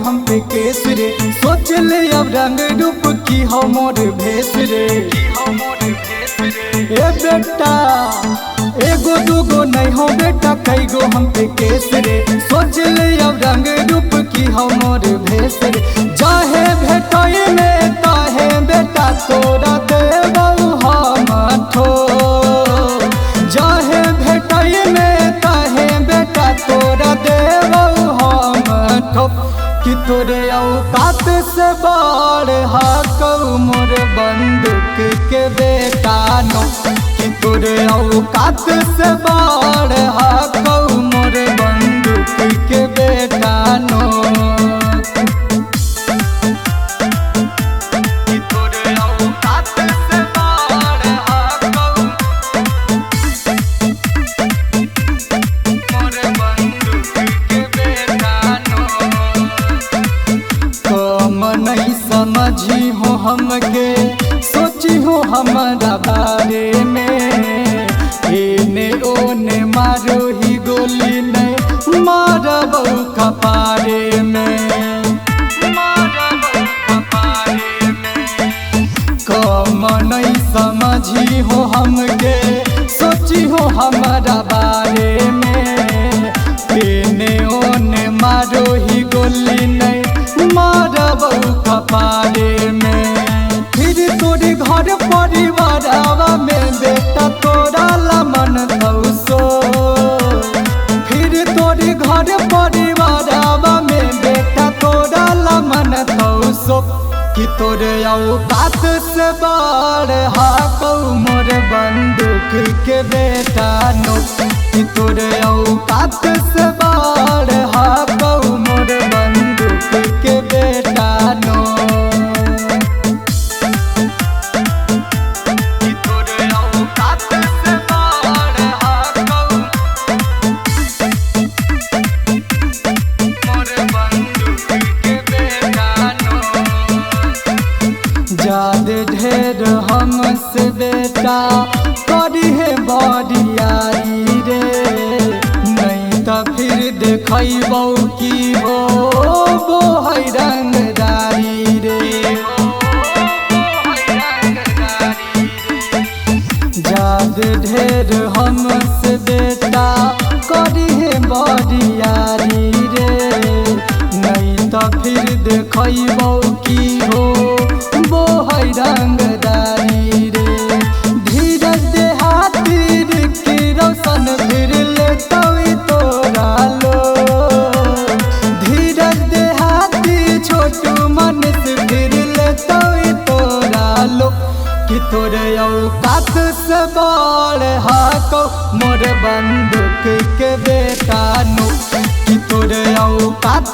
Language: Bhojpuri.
हम पे केस रे। सोच ले अब रंग रूप की हो मोर भेस रे। ए बेटा एगो दूगो नहीं हो बेटा कई गो हम पे केस रे। सोच ले अब रंग रूप की हो मोर भेस रे। जाहे भेटाई में ताहे बेटा तोरा देबौ हम ठो। जाहे भेटाई में ताहे बेटा तोरा देबौ हम ठो। कि तोरे औकात से बाढ़ हाकौ मोर बंदूक के बेटा नो। कि तोरे औकात से बाढ़ हाकौ मोर बंदूक के बेटा नो। कि तोरे औकात से बाढ़ हाकौ मोर बंदूक के बेटा नो। कम नहीं समझी हो हमके सोची हो हमारा बारे में। एने ओने मारो ही गोली नहीं मारबौ कपारे में। मारबौ कपारे में। कम नहीं समझी हो हमके सोची हो हमारा बारे में। एने ओने मारो ही गोली नहीं मारबौ कपारे में। फिर तोरे घर परिवारवा में बेटा तोरा लमन तौसो। फिर तोरे घर परिवारवा में बेटा तोरा लमन तौसो। कि तोरे औकात से बाढ़ हाकौ मोर बंदूक के बेटा नो। कि तोरे औकात से बाढ़ हाकौ मोर बंदूक के बेटा नो। कि तोरे औकात से बाढ़ हाकौ मोर बंदूक के बेटा नो। जादे ढेर हमसे बेटा करी है बड़ियारी रे। नहीं तो फिर देखबौ की हो वो है रंगदारी रे। जादे ढेर हमसे बेटा करी है बड़ियारी रे। नहीं तो फिर देखबौ की हो वो है रंगदारी रे। धीरज देहाती की रोशन फिर लेतौ तोरा लो। धीरज देहाती छोटू मनीष फिर लेतौ तोरा लो। कि तोरे औकात से बाढ़ हाकौ मोर बंदूक के बेटा नो। कि तोरे औकात